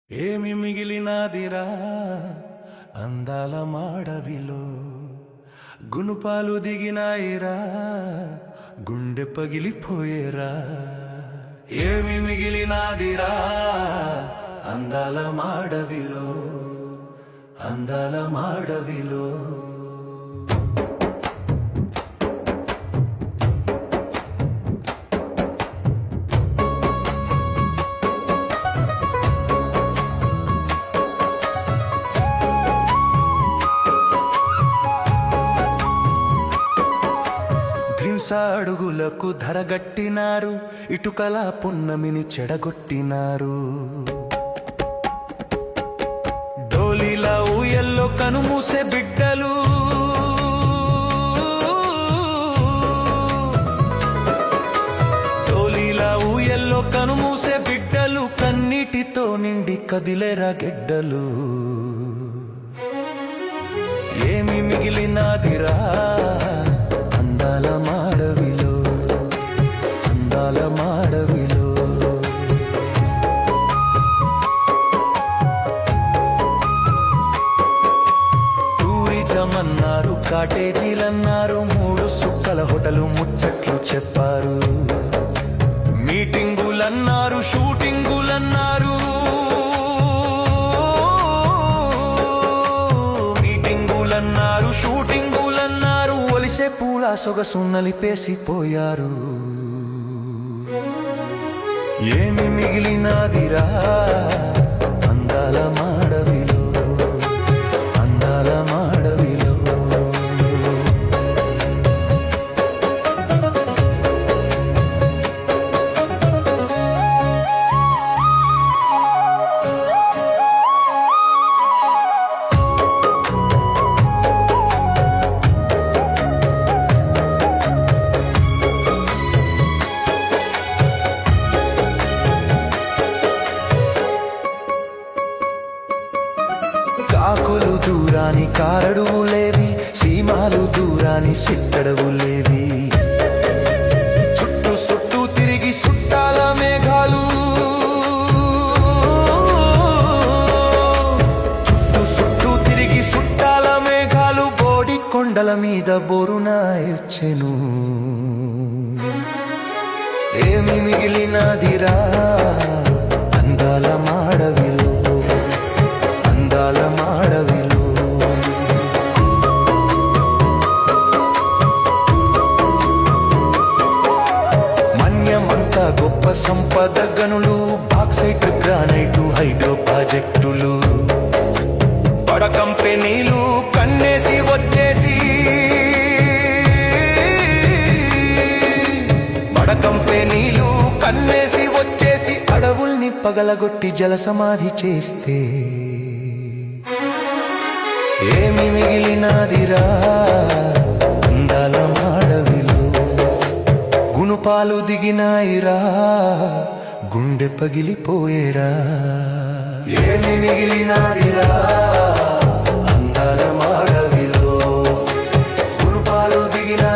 ఏమి మిగిలినాదిరా అందాల మాడవిలో, గునుపాలు దిగినాయిరా గుండె పగిలిపోయేరా. ఏమి మిగిలినాదిరా అందాల మాడవిలో, అందాల మాడవిలో. అడుగులకు ధరగట్టినారు, ఇటుకల పున్నమిని చెడగొట్టినారు. డోలీలా ఊయల్లో కనుమూసే బిడ్డలు, డోలీలా ఊయల్లో కనుమూసే బిడ్డలు, కన్నీటితో నిండి కదిలేరా గెడ్డలు. ఏమి మిగిలినాదిరా అందాల మాడవిలో, అందాల మాడవిలో. టూరిజం అన్నారు, కాటేజీలన్నారు, 3 సుక్కల హోటలు ముచ్చట్లు చెప్పారు. మీటింగులన్నారు, షూటింగులన్నారు, మీటింగులన్నారు, షూటింగులన్నారు, ఒలిసే పూల సొగసు నలిపేసిపోయారు. ఏమి మిగిలినాదిరా అందాల మాడవిలో, అందాల మాడవిలో. కాకులు దూరాని కారడువులేవి, సీమాలు దూరాని సిట్టడవులేవి. చుట్టూ చుట్టూ తిరిగి సుట్టాల మేఘాలు, చుట్టూ చుట్టూ తిరిగి సుట్టాల మేఘాలు, బోడి కొండల మీద బోరున ఇచ్చెను. ఏమి మిగిలినదిరా అందాల మాడవిలో, అందాల మాడవిలో. మన్యమంతా గొప్ప సంపద గనులు, బాక్సైట్ గ్రానైటు హైడ్రో ప్రాజెక్టులు, బడ కంపెనీలు కన్నేసి వచ్చేసి, బడ కంపెనీలు కన్నేసి వచ్చేసి, అడవుల్ని పగలగొట్టి జల సమాధి చేస్తే ఏమి మిగిలినాదిరా అందాల మాడవిలో, గునుపాలు దిగినాయిరా గుండె పగిలిపోయేరా. ఏమి మిగిలినాదిరా అందాల మాడవిలో, గునుపాలు దిగినా